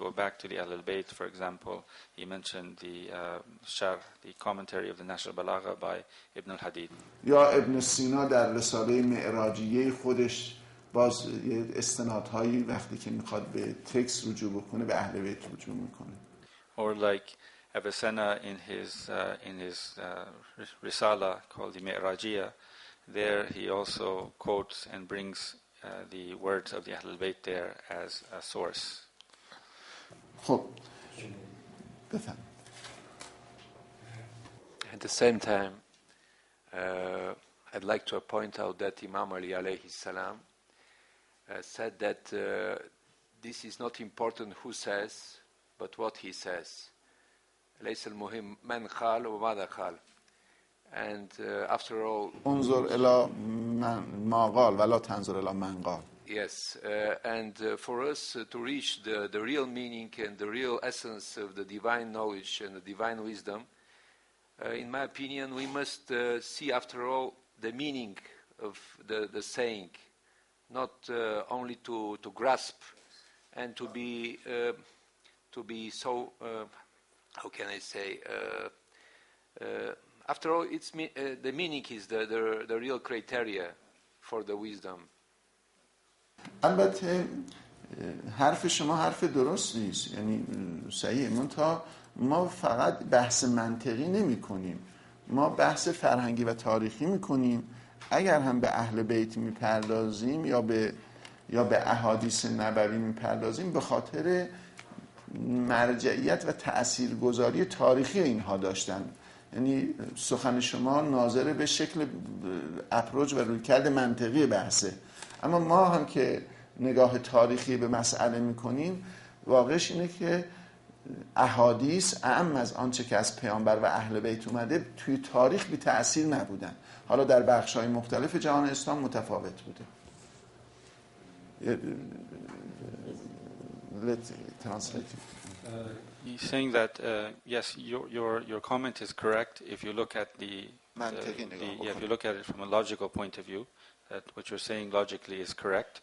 go back to the Ahl-Bayt, for example, he mentioned the Sharh, the commentary of the National Balagha by Ibn al-Hadid. یا ابن سینا در رساله معراجیه خودش باز استنادهایی وقتی که میخواد به تکست رجوع بکنه به اهل بیت رجوع میکنه. Or like Avicenna in his Risala called the Mi'rajiyah, there he also quotes and brings the words of the Ahlul Bayt there as a source. خب بفهم. At the same time, I'd like to point out that Imam Ali alayhi salam said that this is not important who says, but what he says. ليس المهم من قال وماذا قال. And after all, انظر الى ما قال ولا تنظر الى من قال. Yes, and for us to reach the real meaning and the real essence of the divine knowledge and the divine wisdom, in my opinion, we must see after all the meaning of the saying, not only to grasp and to be so, how can I say, after all, it's the meaning is the real criteria for the wisdom. البته حرف شما حرف درست نیست، یعنی صحیح، ما فقط بحث منطقی نمی کنیم، ما بحث فرهنگی و تاریخی می کنیم. اگر هم به اهل بیت می پردازیم یا به احادیث نبوی می پردازیم به خاطر مرجعیت و تاثیرگذاری تاریخی اینها داشتن. یعنی سخن شما ناظر به شکل اپروچ و رویکرد منطقی بحثه، اما ما هم که نگاه تاریخی به مسئله میکنیم واقعش اینه که احادیث اعم از آنچه که از پیامبر و اهل بیت اومده توی تاریخ بی تأثیر نبودن، حالا در بخش‌های مختلف جهان اسلام متفاوت بوده. Let's translate it. He's saying that yes, your comment is correct if you look at if you look at it from a logical point of view, that what you're saying logically is correct.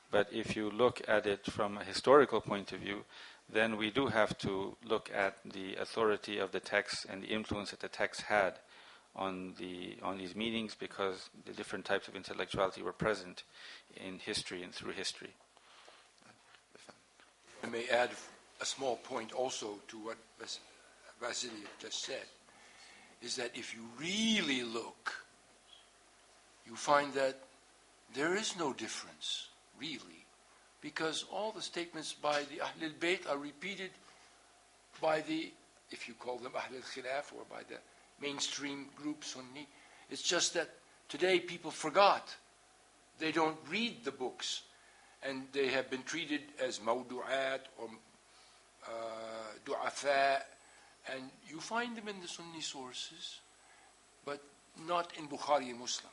But if you look at it from a historical point of view, then we do have to look at the authority of the text and the influence that the text had on these meanings, because the different types of intellectuality were present in history and through history. I may add a small point also to what Vasily just said, is that if you really look, you find that there is no difference, really, because all the statements by the Ahlul Bayt are repeated by the, if you call them Ahlul Khilaf, or by the mainstream group Sunni. It's just that today people forgot. They don't read the books, and they have been treated as mawdu'at or du'afa, and you find them in the Sunni sources, but not in Bukhari and Muslim.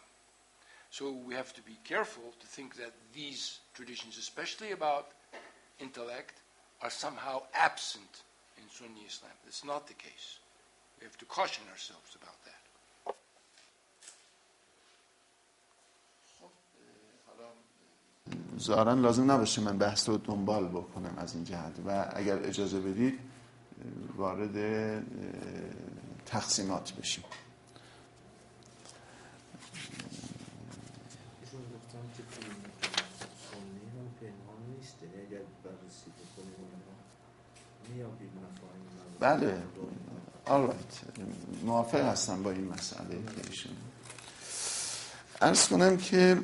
So we have to be careful to think that these traditions, especially about intellect, are somehow absent in Sunni Islam. That's not the case. We have to caution ourselves about that. ظاهراً لازم نباشه من بحث رو دنبال بکنم از این جهت و اگر اجازه بدید وارد تقسیمات بشیم. بله، alright، موافق هستم با این مسئله ایشون. عرض کنم که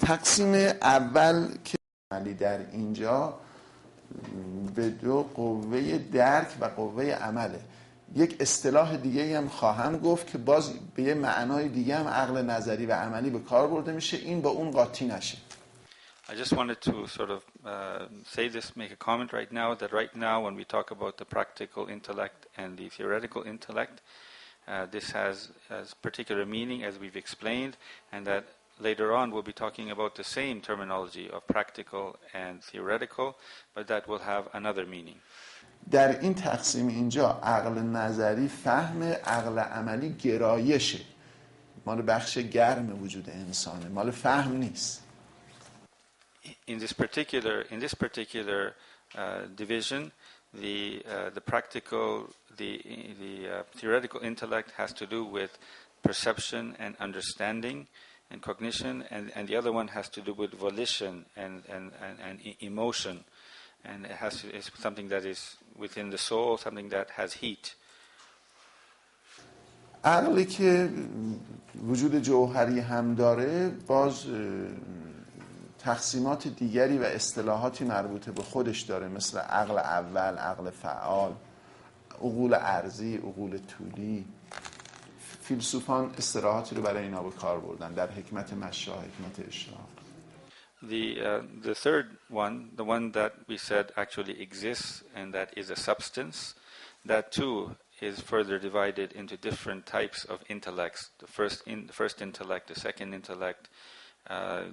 تقسیم اول که عملی در اینجا به دو قوه درک و قوه عمله. یک اصطلاح دیگه هم خواهم گفت که باز به یه معنای دیگه هم عقل نظری و عملی به کار برده میشه، این با اون قاطی نشه. I just wanted to sort of say this, make a comment right now, that right now when we talk about the practical intellect and the theoretical intellect, this has particular meaning as we've explained, and that later on we'll be talking about the same terminology of practical and theoretical, but that will have another meaning. در این تقسیم اینجا عقل نظری فهم، عقل عملی گرایشه، مال بخش گرم وجود انسانه، مال فهم نیست. In this particular division, the practical, the theoretical intellect has to do with perception and understanding and cognition, and the other one has to do with volition and emotion, and it's something that is within the soul, something that has heat. عقلی که وجود جوهری هم داره باز تقسیمات دیگری و اصطلاحاتی مربوط به خودش داره، مثل عقل اول، عقل فعال، عقول ارضی، عقول طولی. فیلسوفان اصطلاحاتی رو برای اینا به کار بردن در حکمت مشا، حکمت اشراق. The third one, the one that we said actually exists and that is a substance, that too is further divided into different types of intellects. The first intellect, the second intellect,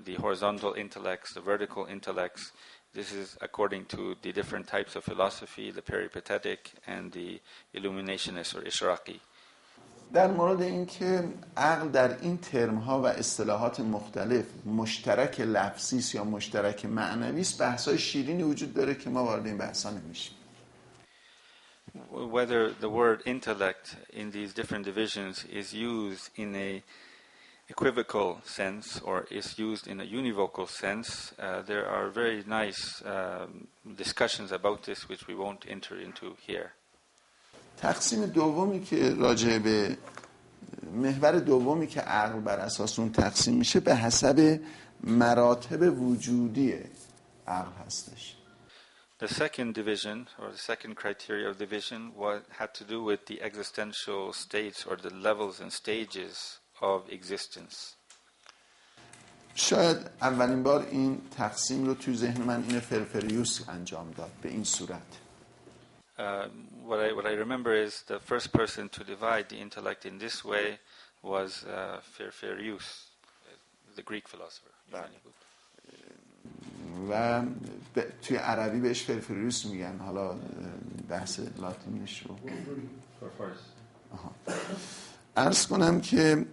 the horizontal intellects, the vertical intellects. This is according to the different types of philosophy, the peripatetic and the illuminationist or ishraqi. در مورد اینکه عقل در این ترم‌ها و اصطلاحات مختلف مشترک لفظی است یا مشترک معنوی است، بحث‌های شیرینی وجود داره که ما وارد این بحث‌ها نمیشیم. Whether the word intellect in these different divisions is used in a equivocal sense or is used in a univocal sense, there are very nice discussions about this which we won't enter into here. تقسیم دومی که راجع به محور دومی که عقل بر اساس اون تقسیم میشه به حسب مراتب وجودی عقل هستش. The second division, or the second criteria of division, had to do with the existential states or the levels and stages of existence. شاید اولین بار این تقسیم رو توی ذهن من این فرفریوس انجام داد به این صورت. What I remember is the first person to divide the intellect in this way was Ferferius, the Greek philosopher. و توی عربی بهش فرفریوس میگن، حالا بحث لاتینش رو عرض کنم که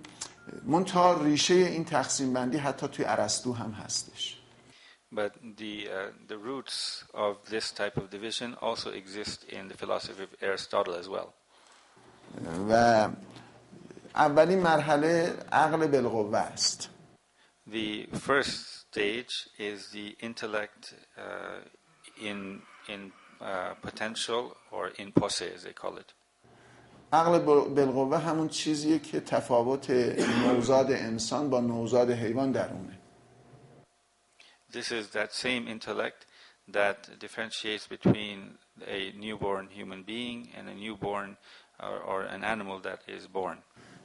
منتها ریشه این تقسیم بندی حتی توی ارسطو هم هستش. But the roots of this type of division also exist in the philosophy of Aristotle as well. و اولین مرحله عقل بالقوه است. The first stage is the intellect in potential or in posse, as they call it. عقل بالقوه همون چیزیه که تفاوت نوزاد انسان با نوزاد حیوان درونه. This is that same intellect that differentiates between a newborn human being and a newborn or an animal that is born.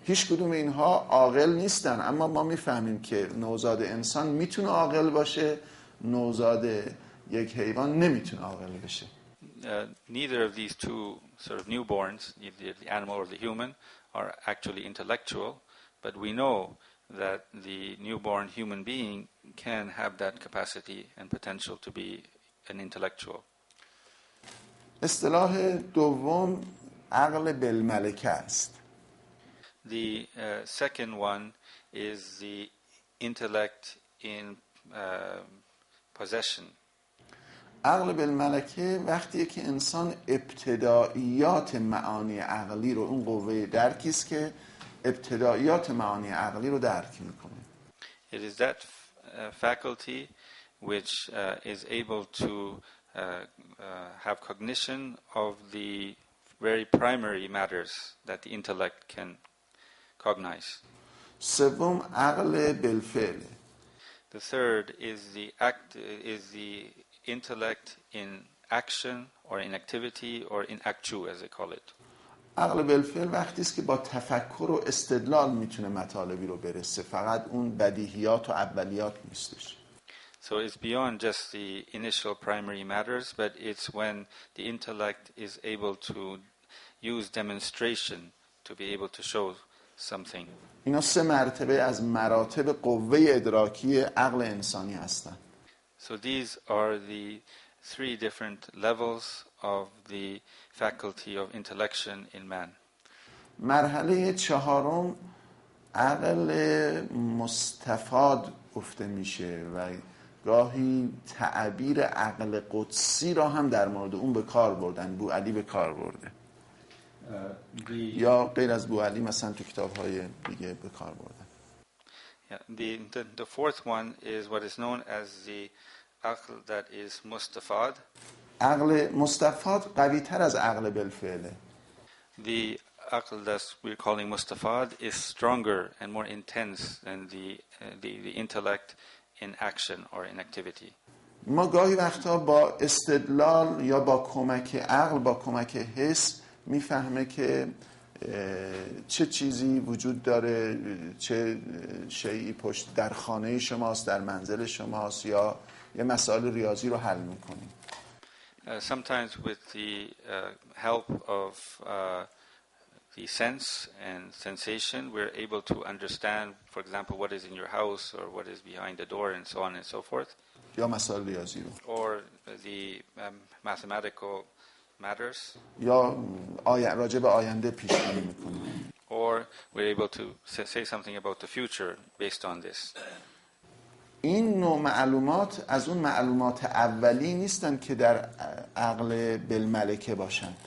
هیچ کدوم اینها عاقل نیستن، اما ما میفهمیم که نوزاد انسان میتونه عاقل باشه، نوزاد یک حیوان نمیتونه عاقل بشه. Neither of these two sort of newborns, either the animal or the human, are actually intellectual, but we know that the newborn human being can have that capacity and potential to be an intellectual. اصطلاح دوم عقل بالملکه است. The second one is the intellect in possession. عقل بالملکه وقتیه که انسان ابتداییات معانی عقلی رو، اون قوه درکی است که ابتداییات معانی عقلی رو درک میکنه. It is that faculty which is able to have cognition of the very primary matters that the intellect can cognize. سوم عقل بالفعل. The third is the intellect in action or in activity or in actu, as they call it. عقل بالفعل وقتی است که با تفکر و استدلال میتونه مطالبی رو برسه، فقط اون بدیهیات و اولیات نیستش. So it's beyond just the initial primary matters, but it's when the intellect is able to use demonstration to be able to show something. اینا سه مرتبه از مراتب قوه ادراکی عقل انسانی هستن. So these are the three different levels of the faculty of intellection in man. مرحله چهارم عقل مستفاد گفته میشه و گاهی تعبیر عقل قدسی را هم در مورد اون به کار بردن. بوعلی به کار برده یا غیر از بوعلی مثلا تو کتاب‌های دیگه به کار بردن. The fourth one is what is known as the aql that is mustafad. عقل مستفاد قوی تر از عقل بالفعله. The aql that we're calling mustafad is stronger and more intense than the intellect in action or in activity. ما گاهی وقتا با استدلال یا با کمک عقل، با کمک حس میفهمه که چه چیزی وجود داره، چه شیئی پشت در خانه شماست، در منزل شماست، یا یه مسائل ریاضی رو حل میکنیم. Sometimes with the help of the sense and sensation, we're able to understand, for example, what is in your house or what is behind the door and so on and so forth. یا مسائل ریاضی رو. Or the mathematical matters. یا راجع به آینده پیش بینی میکنیم. Or we're able to say something about the future based on this. این نوع معلومات از اون معلومات اولی نیستن که در عقل بالملکه باشند.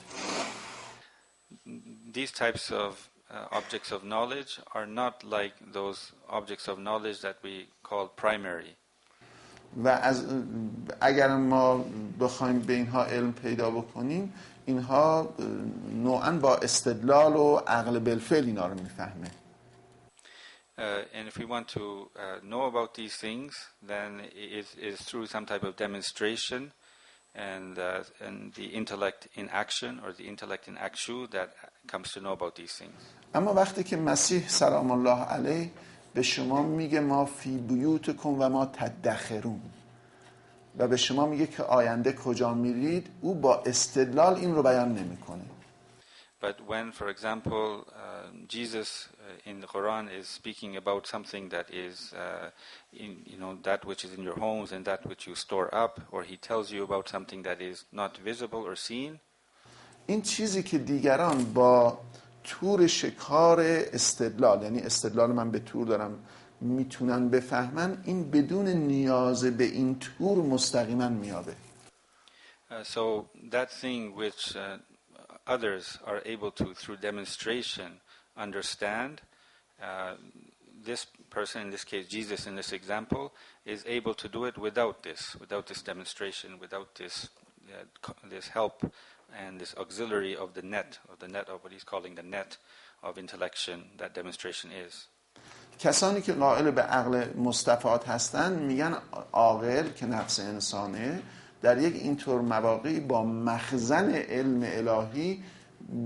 These types of objects of knowledge are not like those objects of knowledge that we call primary. و اگر ما بخوایم به اینها علم پیدا بکنیم، اینها نوعاً با استدلال و عقل بالفعل اینا رو میفهمه. And if we want to know about these things, then it is through some type of demonstration and the intellect in action or the intellect in action that comes to know about these things. اما وقتی که مسیح سلام الله علیه به شما میگه ما فی بیوتکم و ما تدخرون و به شما میگه که آینده کجا میرید، او با استدلال این رو بیان نمیکنه. But when, for example, Jesus in the Quran is speaking about something that is, that which is in your homes and that which you store up, or he tells you about something that is not visible or seen. این چیزی که دیگران با تور شکار استدلال، یعنی استدلال من به تور دارم، میتونن بفهمن، این بدون نیاز به این تور مستقیما میابه. So that thing which others are able to, through demonstration, understand, this person, in this case Jesus in this example, is able to do it without this demonstration, without this help and this auxiliary of the net of what he's calling the net of intellection that demonstration is. کسانی که قائل به عقل مستفاد هستن میگن عاقل که نفس انسانه در یک اینطور مواقعی با مخزن علم الهی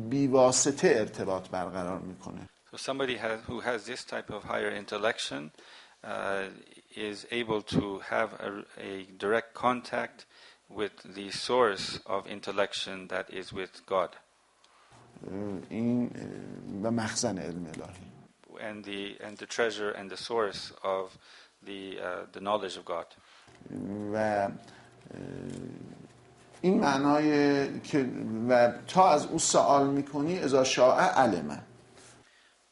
بیواسطه ارتباط برقرار میکنه. So somebody who has this type of higher intellection is able to have a direct contact with the source of intellection that is with God. این به مخزن علم الهی. And the treasure and the source of the knowledge of God. و این معنای که و تا از او سوال میکنی اذا شاء علمه.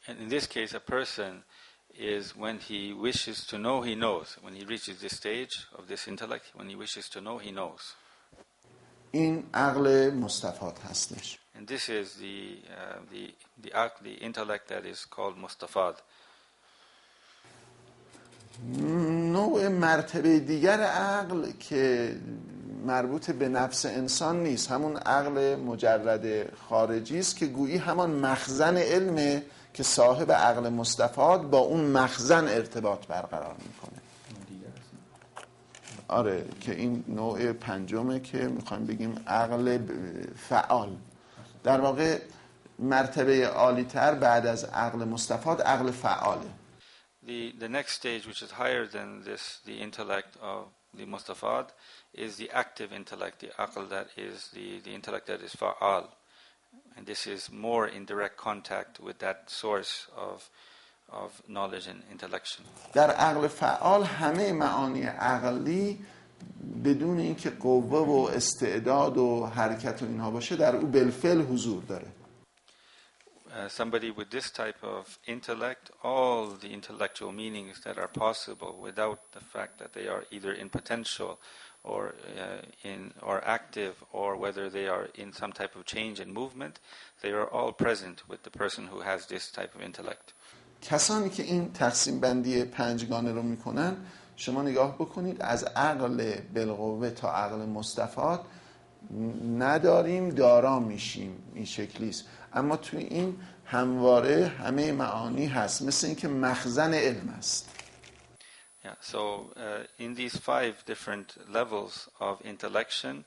And in this case, a person is, when he wishes to know, he knows. When he reaches this stage of this intellect, when he wishes to know, he knows. این عقل مستفاد هستش. And this is the intellect that is called mustafad. نوع مرتبه دیگر عقل که مربوط به نفس انسان نیست، همون عقل مجرد خارجی است که گویی همان مخزن علمه که صاحب عقل مستفاد با اون مخزن ارتباط برقرار میکنه. آره، که این نوع پنجمه که میخوایم بگیم عقل فعال. در واقع مرتبه عالی تر بعد از عقل مستفاد عقل فعاله. The next stage, which is higher than this, the intellect of the mustafad, is the active intellect, the aql that is the intellect that is fa'al. And this is more in direct contact with that source of knowledge and intellection. در عقل فعال همه معانی عقلی بدون اینکه قوه و استعداد و حرکت و اینها باشه در او بالفعل حضور داره. somebody with this type of intellect, all the intellectual meanings that are possible without the fact that they are either in potential or active, or whether they are in some type of change and movement, they are all present with the person who has this type of intellect. کسانی که این تقسیم بندی پنجگانه رو میکنن، شما نگاه بکنید از عقل بالقوه تا عقل مستفاد نداریم، دارا میشیم، این شکلیست. اما توی این همواره همه معانی هست، مثل اینکه مخزن علم است. Yeah, so in these 5 different levels of intellection,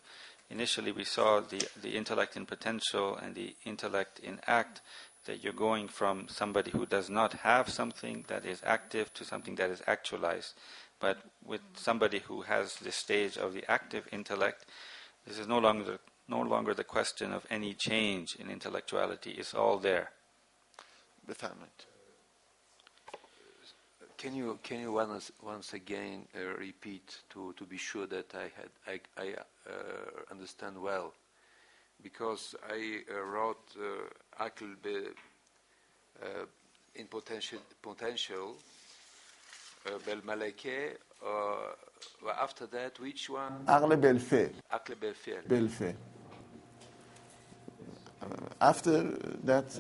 initially we saw the intellect in potential and the intellect in act, that you're going from somebody who does not have something that is active to something that is actualized. But with somebody who has this stage of the active intellect, this is no longer the question of any change in intellectuality. It's all there. بفرمایید. Can you once again repeat to be sure that I understand well? Because I wrote عقل in potential بالملكة و after that which one? عقل بالفعل. عقل بالفعل. بالفعل. After that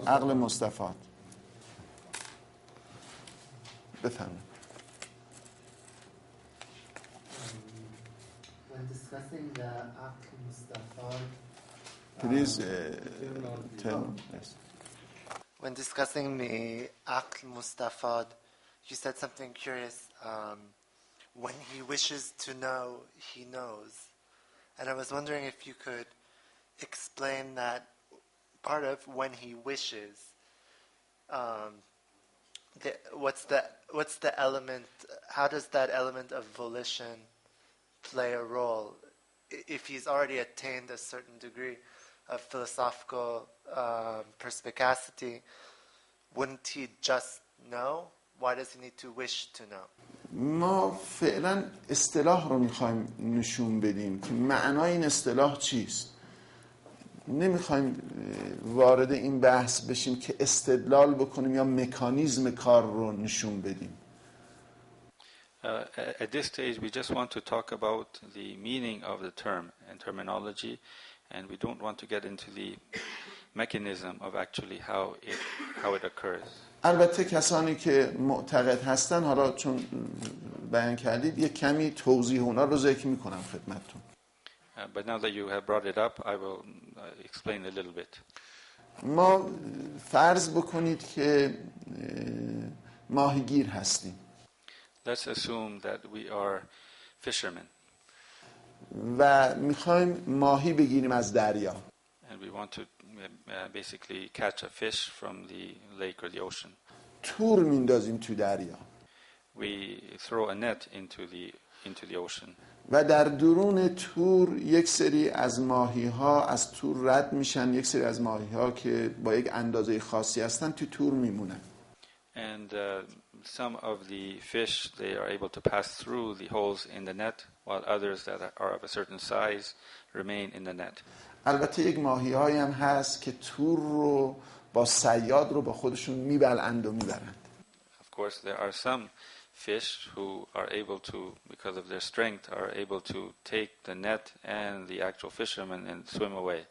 عقل مستفاد. بفهمید. When discussing the Al-Mustafa, please tell us. When discussing the Al-Mustafa, you said something curious. When he wishes to know, he knows. And I was wondering if you could explain that part of when he wishes. What's the element? How does that element of volition play a role? If he's already attained a certain degree of philosophical perspicacity, wouldn't he just know? Why does he need to wish to know? ما فعلا اصطلاح رو میخوایم نشون بدیم که معنای این اصطلاح چیست. نمیخوایم وارد این بحث بشیم که استدلال بکنیم یا مکانیزم کار رو نشون بدیم. At this stage, we just want to talk about the meaning of the term and terminology, and we don't want to get into the mechanism of actually how it occurs. البته کسانی که معتقد هستن، حالا چون بیان کردید یک کمی توضیح اونا رو ذکر میکنم خدمتتون. But now that you have brought it up, I will explain a little bit. ما فرض بکنید که ماهیگیر هستیم. Let's assume that we are fishermen. و میخوایم ماهی بگیریم از دریا. And we want to basically catch a fish from the lake or the ocean. تور میندازیم تو دریا. We throw a net into the ocean. و در درون تور یک سری از ماهی‌ها از تور رد میشن، یک سری از ماهی‌ها که با یک اندازه خاصی هستن تو تور میمونن. And some of the fish, they are able to pass through the holes in the net, while others that are of a certain size remain in the net. البته یک ماهی‌هایی هم هست که تور رو با صیاد رو با خودشون میبلند و میبرند. Of course, there are some fish who are able to, because of their strength, are able to take the net and the actual fishermen and swim away.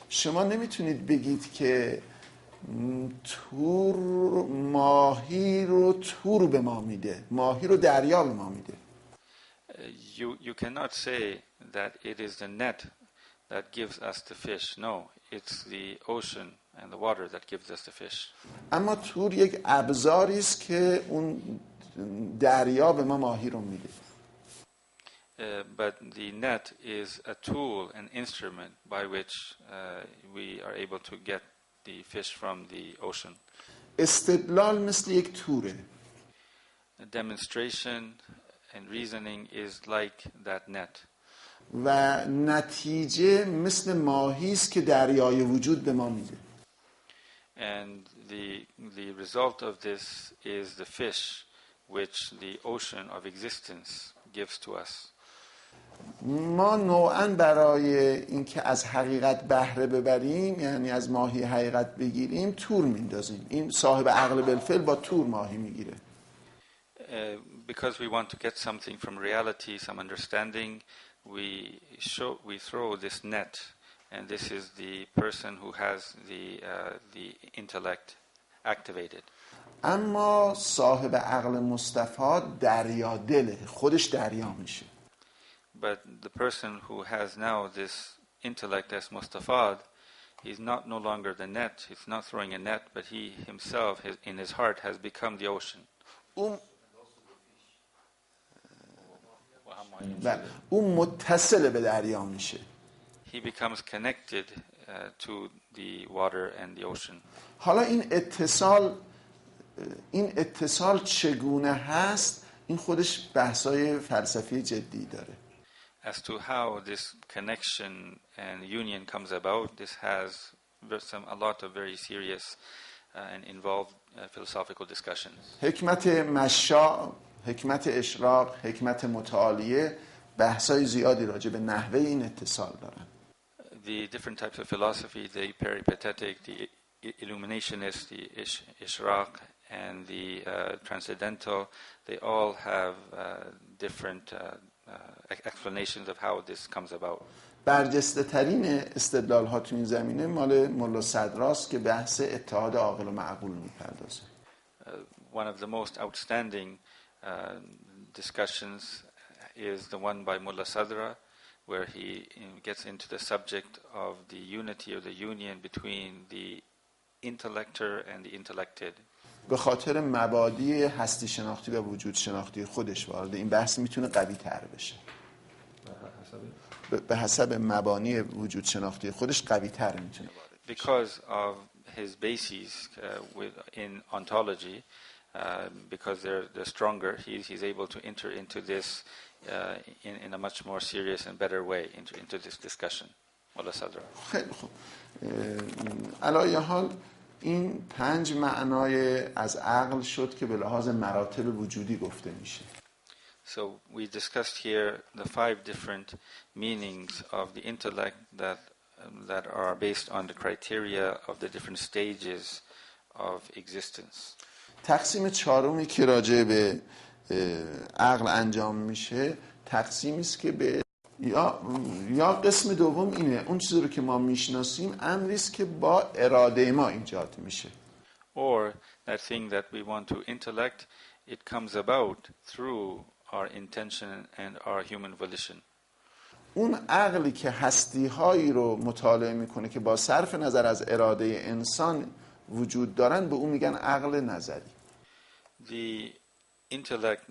شما نمیتونید بگید که تور ماهی رو تور به ما میده، ماهی رو دریا به ما میده. You cannot say that it is the net that gives us the fish. No, it's the ocean and the water that gives us the fish. اما تور یک ابزاری است که اون دریا به ما ماهی رو میده. But the net is a tool, an instrument by which we are able to get the fish from the ocean. استدلال مثل یک توره. Demonstration and reasoning is like that net. و نتیجه مثل ماهی است که دریای وجود به ما میده. And the result of this is the fish which the ocean of existence gives to us. ما نوعاً برای اینکه از حقیقت بهره ببریم، یعنی از ماهی حقیقت بگیریم، تور میندازیم. این صاحب عقل بالفعل با تور ماهی میگیره. Because we want to get something from reality, some understanding, we throw this net, and this is the person who has the intellect activated. اما صاحب عقل مصطفی دریا دله، خودش دریا میشه. But the person who has now this intellect as Mustafa, he's no longer the net, he's not throwing a net, but he himself, in his heart, has become the ocean. اون متصل به دریا میشه. He becomes connected to the water and the ocean. حالا این اتصال چگونه هست؟ این خودش بحثای فلسفی جدی داره. As to how this connection and union comes about, this has a lot of very serious and involved philosophical discussions. حکمت مشاع، حکمت اشراق، حکمت متعالیه بحثای زیادی راجع به نحوه این اتصال دارن. The different types of philosophy, the peripatetic, the illuminationist, the ishraq, and the transcendental, they all have different explanations of how this comes about. برجسته ترین استدلال ها تو این زمینه مال ملا صدراست که بحث اتحاد عاقل و معقول میپردازه. One of the most outstanding discussions is the one by Mullah Sadra, where he gets into the subject of the unity or the union between the intellector and the intellected. به خاطر مبادی هستی شناختی و وجود شناختی خودش وارد این بحث میتونه قوی تر بشه. به حسب مبانی وجود شناختی خودش قوی تر میتونه وارد بشه. Because of his bases in ontology, because they're stronger, he's able to enter into this in a much more serious and better way into this discussion. Mullah Sadra. خیلی خوب. علی حال این 5 معنای از عقل شد که به لحاظ مراتب وجودی گفته میشه. So we discussed here the 5 different meanings of the intellect that are based on the criteria of the different stages of existence. تقسیم چهارمی که راجع به عقل انجام میشه تقسیمی است که به یا قسم دوم اینه، اون چیزی رو که ما میشناسیم امری است که با اراده ما ایجاد میشه. Or that thing that we want to intellect, it comes about through our intention and our human volition. اون عقلی که هستی‌هایی رو مطالعه میکنه که با صرف نظر از اراده انسان وجود دارن به اون میگن عقل نظری. The intellect